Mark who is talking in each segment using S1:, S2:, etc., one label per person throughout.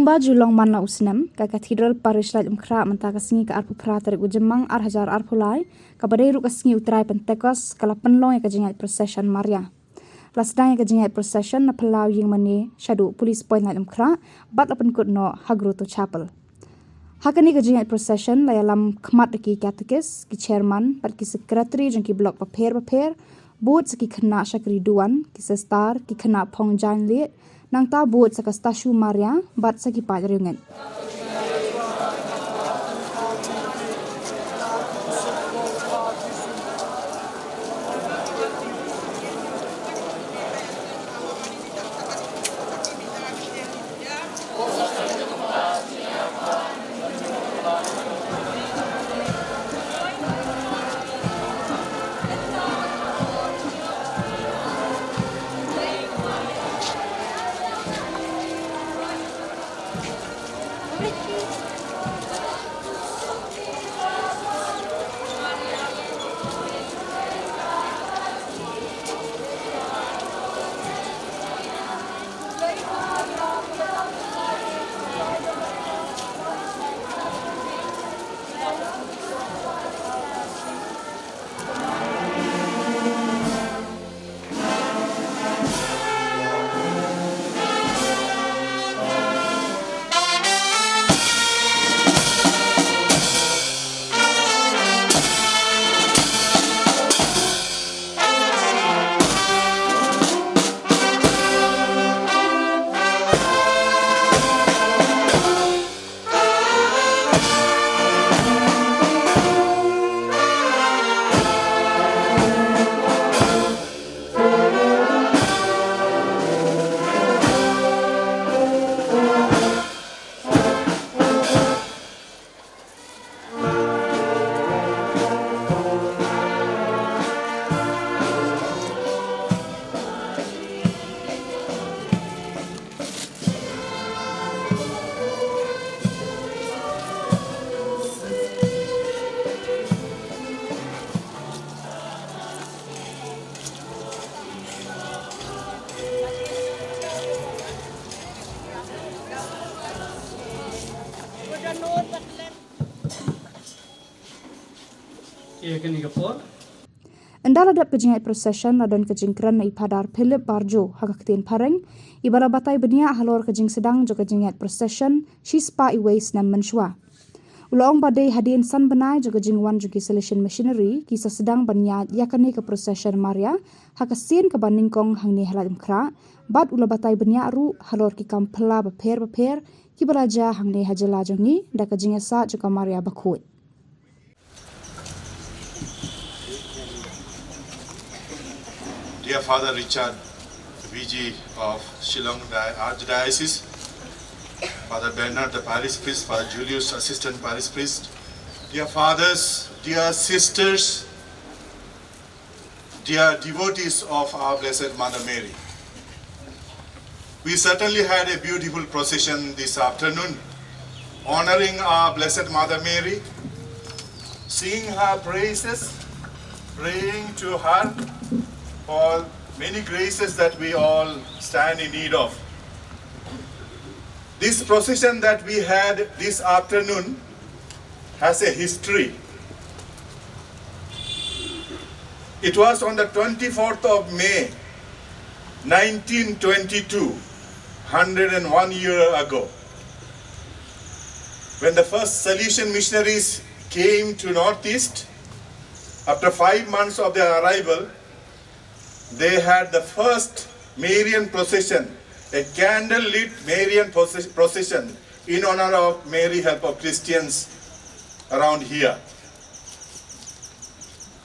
S1: ba Shillong man la Shisnem ka Cathedral Parish Laitumkhrah menta kasingi ka arpu phra tarik ujemang hajar arpulai ka badai ru kasingi utrai Pentecost kala penlong ka jingai procession Maria. Lasdang ka jingai procession na pelau ying mani shadu police point Laitumkhrah bat lapen kut no hagru to chapel. Hakani ka jingai procession la yalam khmat ki catechist ki chairman pat ki secretary jong ki block paper board ki khna shakri duan ki sestar ki khna phong jan le nang ta board sa kastashu Maria bat sa ki padringan. Andala dat kejingai procession ladon kejingkran na ipadar Philip Barjo hakaktin pareng ibala batai benia halor kejing sedang jo kejingai procession shispa iwais nam menshwa. Ulong badai hadin san benai jo kejing wan jo Shisien missionary kisah sedang benya yakane ke procession Maria hakasien ke baningkong hangni Laitumkhrah bat ula batai benia ru halor ki kampla beper ki belaja hangni hajala jongi da kejingai sa jo Maria bakut.
S2: Dear Father Richard, VG of Shillong Archdiocese, Father Bernard, the Parish priest, Father Julius, assistant Parish priest, dear fathers, dear sisters, dear devotees of our Blessed Mother Mary. We certainly had a beautiful procession this afternoon, honoring our Blessed Mother Mary, singing her praises, praying to her for many graces that we all stand in need of. This procession that we had this afternoon has a history. It was on the 24th of May, 1922, 101 years ago, when the first Salesian missionaries came to Northeast. After 5 months of their arrival, they had the first Marian procession, a candle-lit Marian procession in honor of Mary, Help of Christians around here.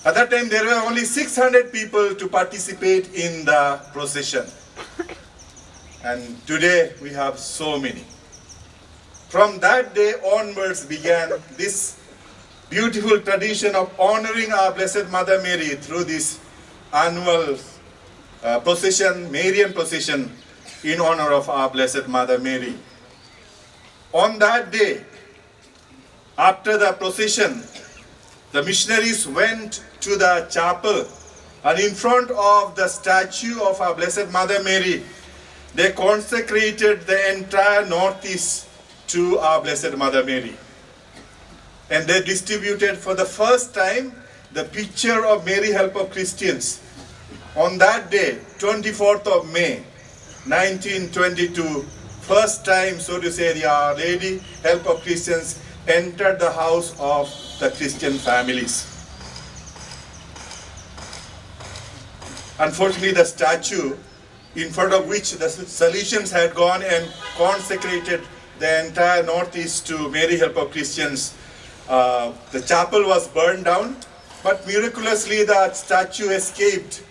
S2: At that time, there were only 600 people to participate in the procession. And today, we have so many. From that day onwards began this beautiful tradition of honoring our Blessed Mother Mary through this annual procession, Marian procession, in honor of our Blessed Mother Mary. On that day, after the procession, the missionaries went to the chapel, and in front of the statue of our Blessed Mother Mary, they consecrated the entire northeast to our Blessed Mother Mary. And they distributed for the first time the picture of Mary, Help of Christians. On that day, 24th of May, 1922, first time, so to say, the Our Lady, Help of Christians entered the house of the Christian families. Unfortunately, the statue in front of which the Salesians had gone and consecrated the entire northeast to Mary, Help of Christians, the chapel was burned down, but miraculously the statue escaped.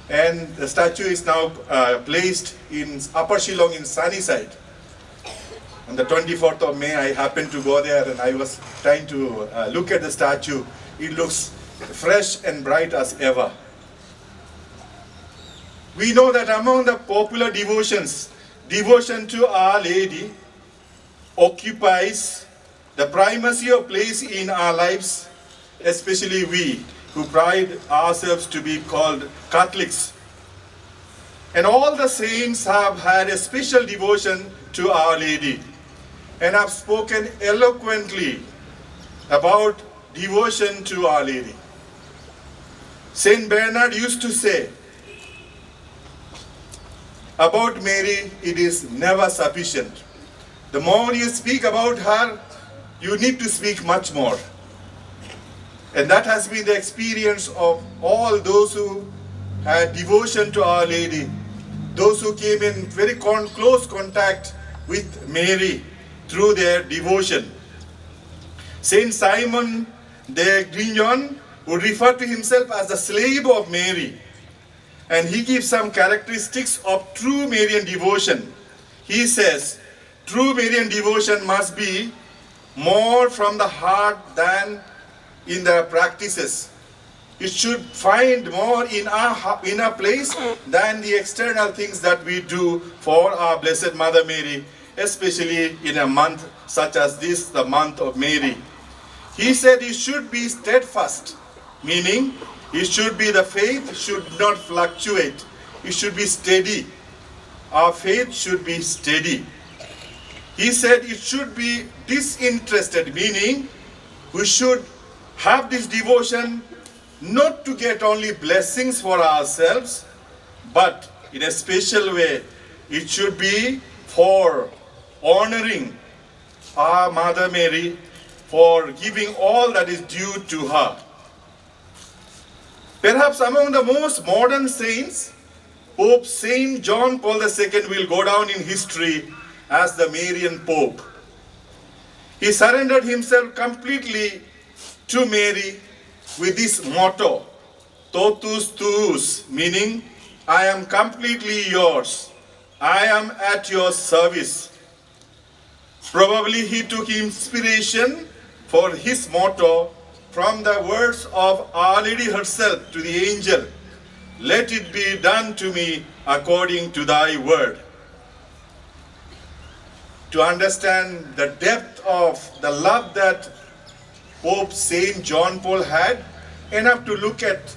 S2: And the statue is now placed in Upper Shillong in Sunnyside. On the 24th of May, I happened to go there and I was trying to look at the statue. It looks fresh and bright as ever. We know that among the popular devotions, devotion to Our Lady occupies the primacy of place in our lives, especially we who pride ourselves to be called Catholics. And all the saints have had a special devotion to Our Lady and have spoken eloquently about devotion to Our Lady. Saint Bernard used to say, about Mary, it is never sufficient. The more you speak about her, you need to speak much more. And that has been the experience of all those who had devotion to Our Lady, those who came in very close contact with Mary through their devotion. Saint Simon de Grignon would refer to himself as the slave of Mary, and he gives some characteristics of true Marian devotion. He says, true Marian devotion must be more from the heart than in the practices. It should find more in our inner place than the external things that we do for our Blessed Mother Mary, especially in a month such as this, the month of Mary. He said it should be steadfast, meaning it should be, the faith should not fluctuate. It should be steady. Our faith should be steady. He said it should be disinterested, meaning we should have this devotion not to get only blessings for ourselves, but in a special way, it should be for honoring our Mother Mary, for giving all that is due to her. Perhaps among the most modern saints, Pope Saint John Paul II will go down in history as the Marian Pope. He surrendered himself completely to Mary with this motto, Totus tuus, meaning, I am completely yours. I am at your service. Probably he took inspiration for his motto from the words of Our Lady herself to the angel, let it be done to me according to thy word. To understand the depth of the love that Pope Saint John Paul had, enough to look at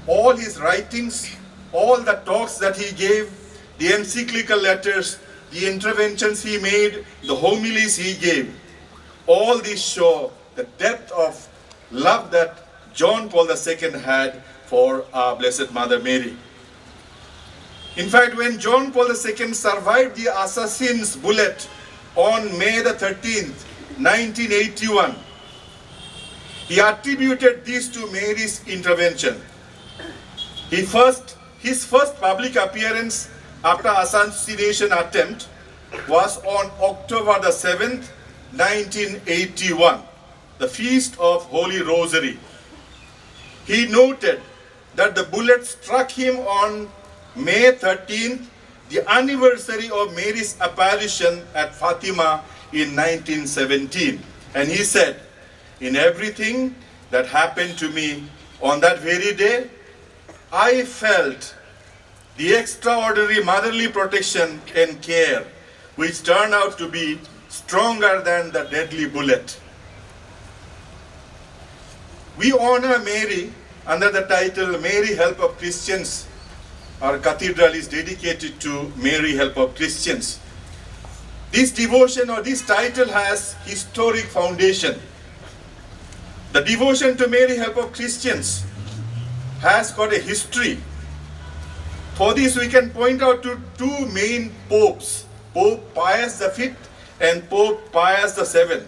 S2: all his writings, all the talks that he gave, the encyclical letters, the interventions he made, the homilies he gave. All these show the depth of love that John Paul II had for our Blessed Mother Mary. In fact, when John Paul II survived the assassin's bullet on May the 13th, 1981, he attributed this to Mary's intervention. His first public appearance after assassination attempt was on October the 7th, 1981, the Feast of Holy Rosary. He noted that the bullet struck him on May 13th, the anniversary of Mary's apparition at Fatima in 1917. And he said, in everything that happened to me on that very day, I felt the extraordinary motherly protection and care, which turned out to be stronger than the deadly bullet. We honor Mary under the title Mary, Help of Christians. Our cathedral is dedicated to Mary, Help of Christians. This devotion or this title has historic foundation. The devotion to Mary, Help of Christians, has got a history. For this, we can point out to two main popes, Pope Pius V and Pope Pius VII.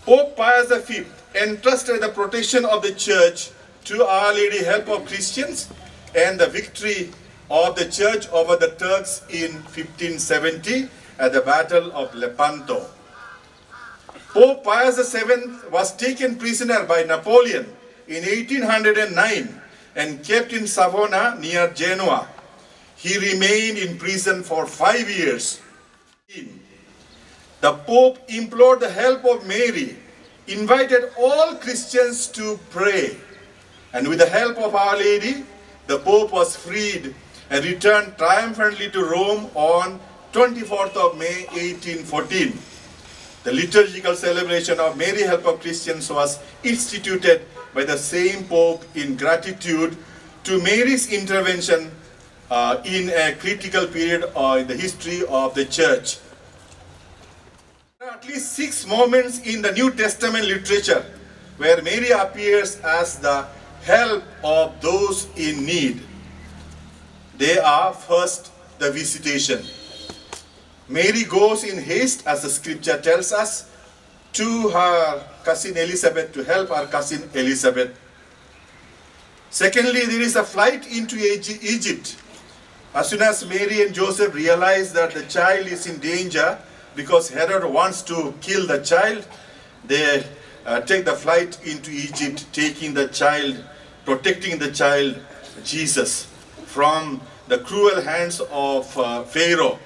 S2: Pope Pius V entrusted the protection of the Church to Our Lady, Help of Christians, and the victory of the Church over the Turks in 1570 at the Battle of Lepanto. Pope Pius VII was taken prisoner by Napoleon in 1809 and kept in Savona near Genoa. He remained in prison for 5 years. The Pope implored the help of Mary, invited all Christians to pray, and with the help of Our Lady, the Pope was freed and returned triumphantly to Rome on 24th of May 1814. The liturgical celebration of Mary, Help of Christians was instituted by the same Pope in gratitude to Mary's intervention in a critical period in the history of the Church. There are at least 6 moments in the New Testament literature where Mary appears as the help of those in need. They are: first, the visitation. Mary goes in haste, as the scripture tells us, to her cousin Elizabeth, to help her cousin Elizabeth. Secondly, there is a flight into Egypt. As soon as Mary and Joseph realize that the child is in danger because Herod wants to kill the child, they take the flight into Egypt, taking the child, protecting the child, Jesus, from the cruel hands of Pharaoh.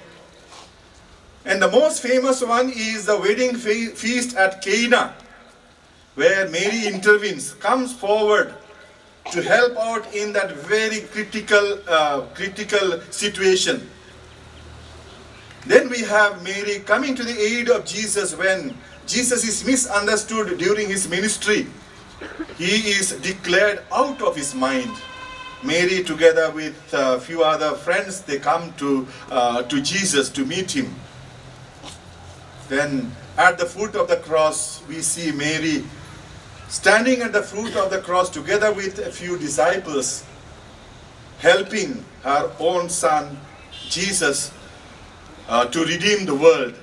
S2: And the most famous one is the wedding feast at Cana, where Mary intervenes, comes forward to help out in that very critical situation. Then we have Mary coming to the aid of Jesus when Jesus is misunderstood during his ministry. He is declared out of his mind. Mary, together with a few other friends, they come to Jesus to meet him. Then at the foot of the cross, we see Mary standing at the foot of the cross together with a few disciples, helping her own son, Jesus, to redeem the world.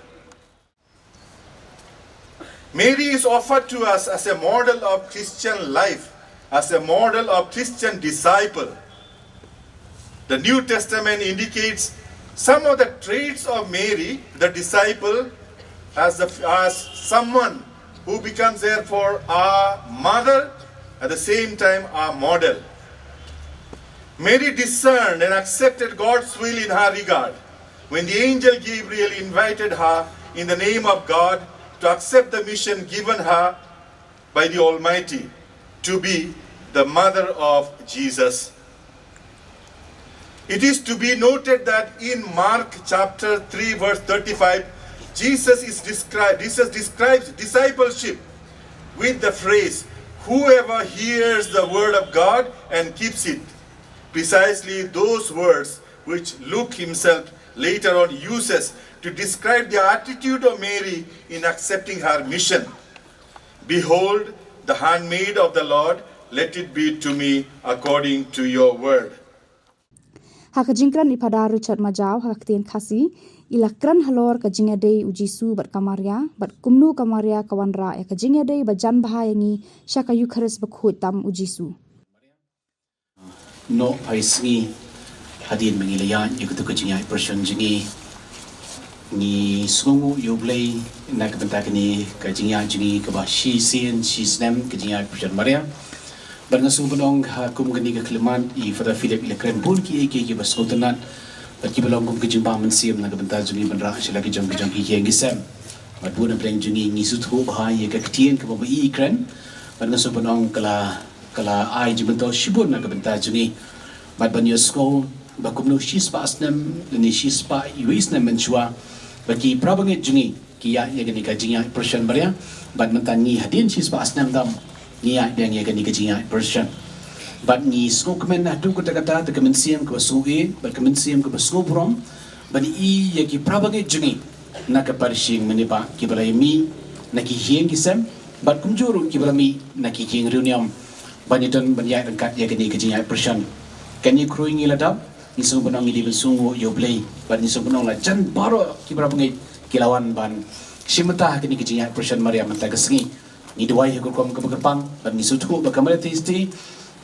S2: Mary is offered to us as a model of Christian life, as a model of Christian disciple. The New Testament indicates some of the traits of Mary, the disciple, as someone who becomes therefore our mother, at the same time our model. Mary discerned and accepted God's will in her regard when the angel Gabriel invited her in the name of God to accept the mission given her by the Almighty to be the mother of Jesus. It is to be noted that in Mark chapter 3 verse 35, Jesus describes discipleship with the phrase, "Whoever hears the word of God and keeps it." Precisely those words which Luke himself later on uses to describe the attitude of Mary in accepting her mission. "Behold, the handmaid of the Lord, let it be to me according to your word."
S1: Hakajingkran ipada Richard Majau hakaktian khasi ilakran halor kajinga day ujisu bat kamaria bat kumnu kamaria kawanra ya kajinga day bajan bahayangi shaka Eucharist bakhut tam ujisu.
S3: No paisngi hadin Meghalaya ikutu kajinga person jingi ni sungu yublay nakbentakni kajinga jingi kaba Shisien Shisnem kajinga person Maria. Bernasung benong hakum gani ke Kliman I Father Philip lekren bun ki eke baskotanan bat ki belong kum kejimba mensiam na kebentar jungi benra selagi jong ki yang gisam bat bun pleng jungi ngisut ho bahaya ke ketien ke babai ikran bernasung benong kala ai jimento shibun na kebentar jungi bat banyosko bakum no shispa asnem ni shispa yuisnem menchua bagi prabanget jungi ki ya gani kajinga person Maria bat mentani hadin shispa asnem dam niya yang gani kajinga person but ni sko kemen na tu kata-kata te kemensiam ke sui but kemensiam ke sngobrom but I yaki prabange jungi nak parishing menipa kibalami nak hieng kisam bat kumjuru kibalami nak hieng reunion baniton banyak angkat ya kini kejinya person kani kruing iladap nisung penong di besungu yo play bat nisung penong la jan baro kibra pengai kilawan ban simata kini kejinya person maria mata kesengi ni duai hukum kebekepang ban nisutu bakamara tisti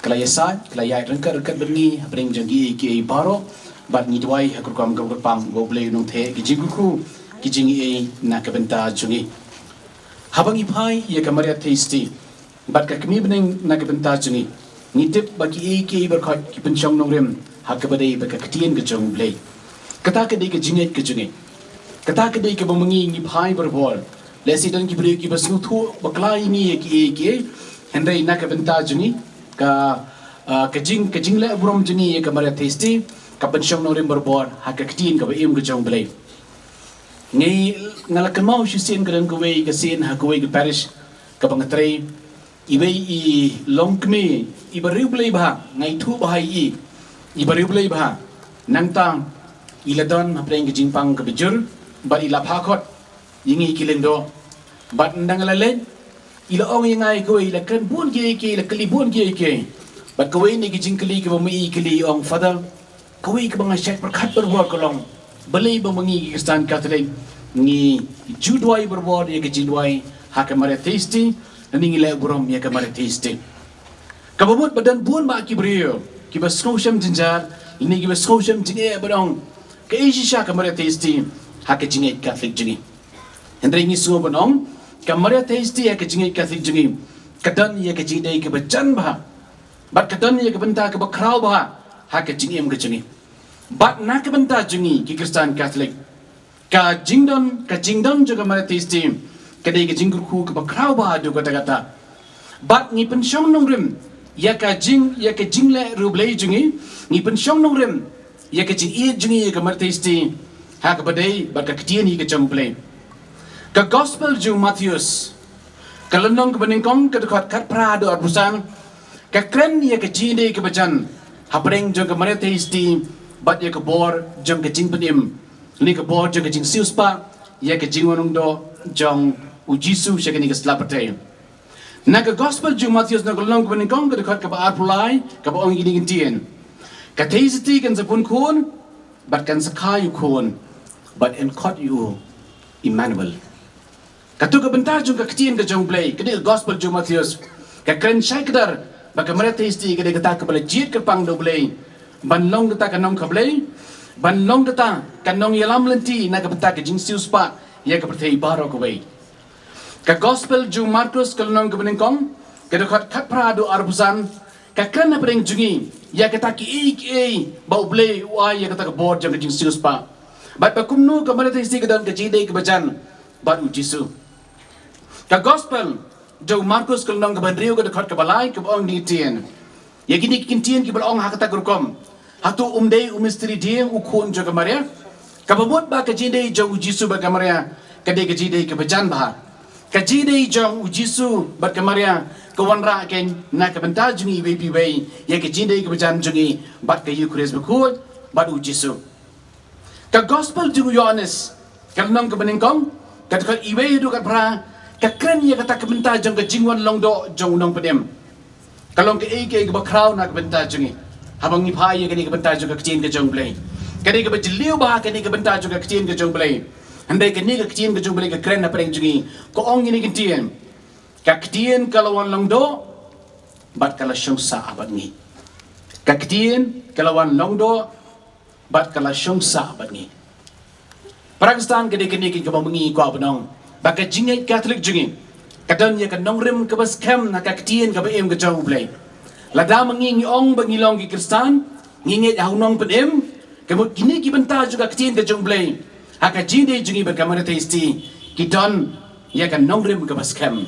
S3: kelayasa kelayai rengkat bengi bring jangi ki baro bat ni duai hukum kebekepang go play nong the kijiguku kijingi nak benta jungi habang ipai ya kamara tisti bat ka kami bening nak benta jungi ngitip bagi ki berkat ki pencong nongrem hakabadai baka ketien ke jong play kata ke ke jinget ke jungi kata ke ke bemengi ni pai berbol lesi dan ki beri ki basu thu baklai ni ki hendai nak benta jungi ka kejing le burom jungi ya kamara tisti ka pencong nongrem berbol hakaketien ka beim ke jong play ngai ngalakan mau Shisien kadang kowe ke sin ha kowe ke Parish ke pangatrai ibai I longkme I bariu play bah ngai thu bahai I bariu play bah nangtang I ladon apreng ke jingpang ke bejur bat I laphakot yingi kilendo bat ndangalalen I laong yangai kowe la kan bun ke la kali bun ke bat kowe ni ke jingkali ke bami kali ong father kowe ke bang syek berkat berbuat kolong balai bemengi Kristen Cathedral ni judwai berbuat ya ke judwai hakamare tasty ni ngile burom ya kamare tasty kabut badan bun ma ki brio ki baskosham jinjar ini ki baskosham jinge barong ke isha kamare tasty hak jinge Catholic jinge hendrai ni suo banong kamare tasty ya ke jinge Catholic jinge kadan ya ke jidai ke bacan bah bat kadan ya ke benta ke bakrau bah hak jinge em ke jinge bat nak benta jungi ki Kristen Catholic ka jingdon juga mara tistim kadai ke jinggur ku ke bakrau ba du kata bat ni pensyong nongrim ya ka jingle rublei jungi ni pensyong nongrim ya ka jing I jungi ke mara tistim ha ka badai bat ka ketien hi ke jongplay ka gospel ju Matthews ka lenong ke beningkong ke dekat kat prado arbusan ka kren ya ke jinde ke bajan habreng jong ke mara tistim bat ya ke bor jong ke jing penim ni ke bor jong ke jing siuspa ya ke jing wanung do jong ujisu syakani ke slapate na ke gospel ju Matthews na golong ko ningkong ke dekat ke ba arpulai ke ba ong gini gintien ka teisiti kan sapun kun bat kan sakayu kun bat en kot you Emmanuel katu ke bentar jong ke ketien ke jong play ke gospel ju Matthews ka kren syakdar ba ke mara teisti ke de kata ke bala jit ke pang do play ban long kata kanong kablay ban long kata kanong yalam lenti na kapata ke jing siuspa ya kapatay baro kaway ka gospel ju Marcos kalonong kabeningkong ka dekat kat prado arbusan ka kana pring jungi ya kata ki bau blay wa ya kata ka board jang jing siuspa bat pakumnu ka malata isti kadan ka jidai ka bajan bat ujisu ka gospel ju Marcos kalonong kabenrio ka dekat ka balay ka ong ditien ya gini kintien ki balong hakata kurkom hatu umdei umistri dia ukun jo kamaria kababot ba ka jidei jo ujisu ba kamaria kade ka jidei ka bajan ba ka jidei jo ujisu ba kamaria ka wanra ken na ka benta jungi baby way ya ka jidei ka bajan jungi bat ka Eucharist ba ko bat ujisu ka gospel ju Yohanes ka nang ka beningkong ka ka iwe du ka pra ka kren ya ka ta ka benta jong ka jingwan long do jong nong pedem kalong ke ke bakrau nak benta jungi habang ni pai ke ni ke benta juga ketien ke jong play kani ke bajliu bah kani ke benta juga ketien ke jong play handai ke ni ke ketien ke jong play ke kren na preng jungi ko ong ni ketien ka ketien kalawan long do bat kala syong sa abat ni ka ketien kalawan long do bat kala syong sa abat ni Pakistan ke ni ke bamangi ko abanong baka jingai Catholic jungi kadang ya kan nongrim ke bas kem nak ketien ke baem ke jong play lada mengingi ong bangilong ki Kristen nginget haunong pedem kemut kini ki benta juga ketien ke jong play haka jinde jungi berkamana teisti ki don ya kan nongrim ke bas kem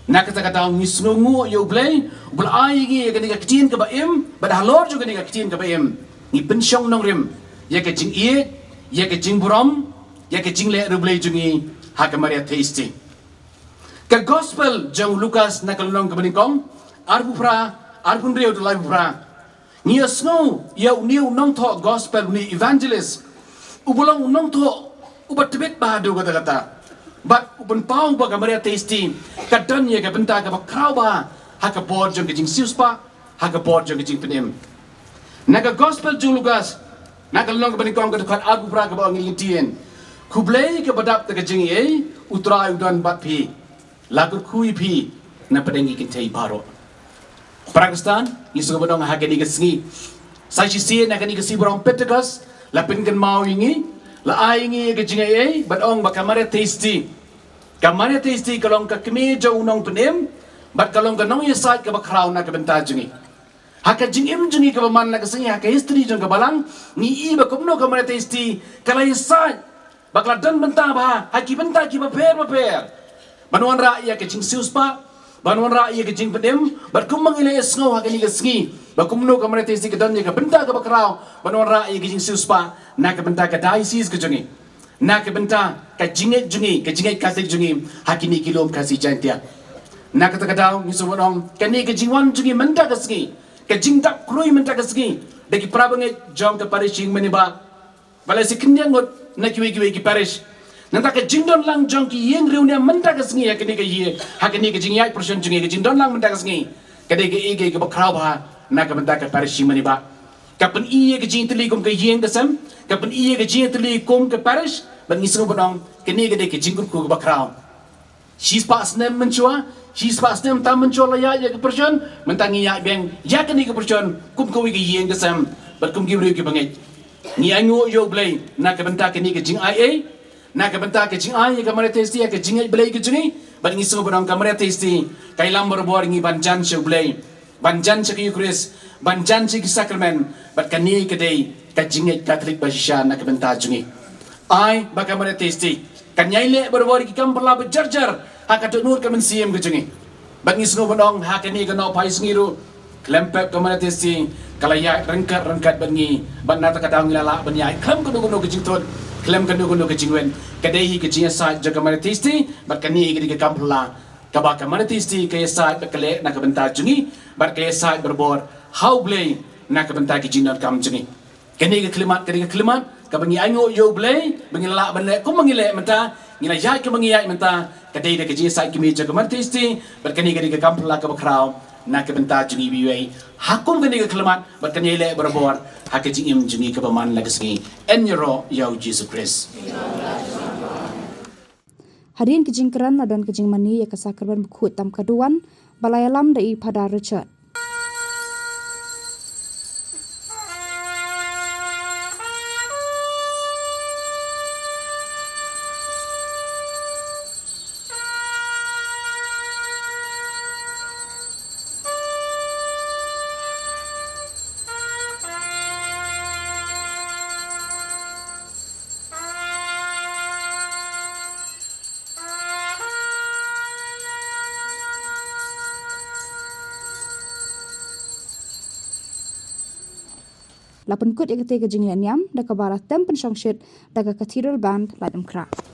S3: nak kata ngi snungu yo play bul ai gi ya kan ketien ke baem bad halor juga ni ketien ke baem ni pensyong nongrim ya ke jing ie ya ke jing burom ya ke jing le rublay jungi haka maria teisti ka gospel jong Lucas nakalong ke beningkong arbufra arpun reo de Laitumkhrah ni snow ya uniu nong tho gospel ni evangelist ubulong nong tho ubat tibet bahadu kata but uban pau ba kamera tasty kadan ye ka benta ka kraw ba haka board jong jing siuspa haka board jong jing penem naga gospel julugas naga long bani kong ka khat agu pra ka ba ngi tien kublei ka badap ta ka jing ye utrai udan bat phi lagur kui phi na padengi kintai baro Pakistan isu ka badong haka ni ka singi sai Shisien naga ni ka si borong Pentecost lapin kan mau ingi la aingi ke jinga ei but ong ba kamare tasty kalong ka kme jo unong penem but kalong ka nong yesai ka ba crown na ka benta jingi haka jingim jingi ka ba man na ka singi haka history jong ka balang ni i ba kumno kamare tasty kala yesai bakla dan benta ba haki benta ki ba per banuan ra ya ke jing sius pa banuan ra ya ke jing penem but kumang ile esngo haka ni ka singi ba kumno kamare tasty ka dan ka benta ka ba crown banuan ra ya ke jing sius pa na ka benta ka diocese ka jungi na ka benta ka jinget jungi ka jinget Catholic jungi hakini kilom kasi jantia na ka takadaw ni subonong kani ka jingwan jungi menta ka singi ka jingdap kroi menta ka singi dagi prabange Jongka Parish ing maniba bala si kinyangot na kiwi ki Parish nanta ka jingdon lang Jongki yeng reunia menta ka singi hakini ka ye hakini ka jingyai person jungi ka jingdon lang menta ka singi kadai ka ige ka bakraw ba na ka benta ka Parish ing maniba kapan iye ke jing teli kum ke yeng kesem kapan iye ke jing teli kum ke Parish ban ngisung bonong kini ke de ke jing ku ke bakraw Shisnem menchua Shisnem tam menchua la ya ke person mentangi ya beng ya kini ke person kum ko ke yeng kesem ban kum gi bri ke bangai ni angu yo blai na ke benta kini ke jing ia na ke benta ke jing ia ke mare testi ke jing blai ke jungi ban ngisung bonong ke mare testi kai lamber bor ngi ban jan che blai ban jan che ki Chris ban jan che ki sacrament bat kani kedai ka jinget Catholic basisha na kebenta jungi ai bakamare testi kanyaile berbori ki kam perla berjarjar haka nur ka mensiem ke jungi bangi sno bodong haka ni ka no pai singiru klempek kamare testi kalaya rengkat bangi ban nata kadang lala banyai klem ka nugo ke jington klem ka nugo ke jingwen kedai ke jinga sa jakamare testi bat kani ke kam perla kaba kamare testi ke sa bekale na kebenta jungi bat ke sa berbor how blay na ka benta ki jinan kam jini keni ka klimat ka bangi ango yo blay bangi la banle ko mangile menta ngila ya ka bangi ya menta ka dei ka ji sai ki meja ka martisti ber keni ka kampla ka bakraw na ka benta jini biwei hakum keni ka klimat ber keni le berbor hak jingim jini ka baman lagasngi enyoro ya Jesus Christ
S1: Hadirin ki jingkran dan ki jingmani ya ka sakraban buku tam kaduan balayalam dai pada Richard Lapun kut ikut ke jinglan yam, da kabara tempen songshit, da Cathedral band Laitumkhrah.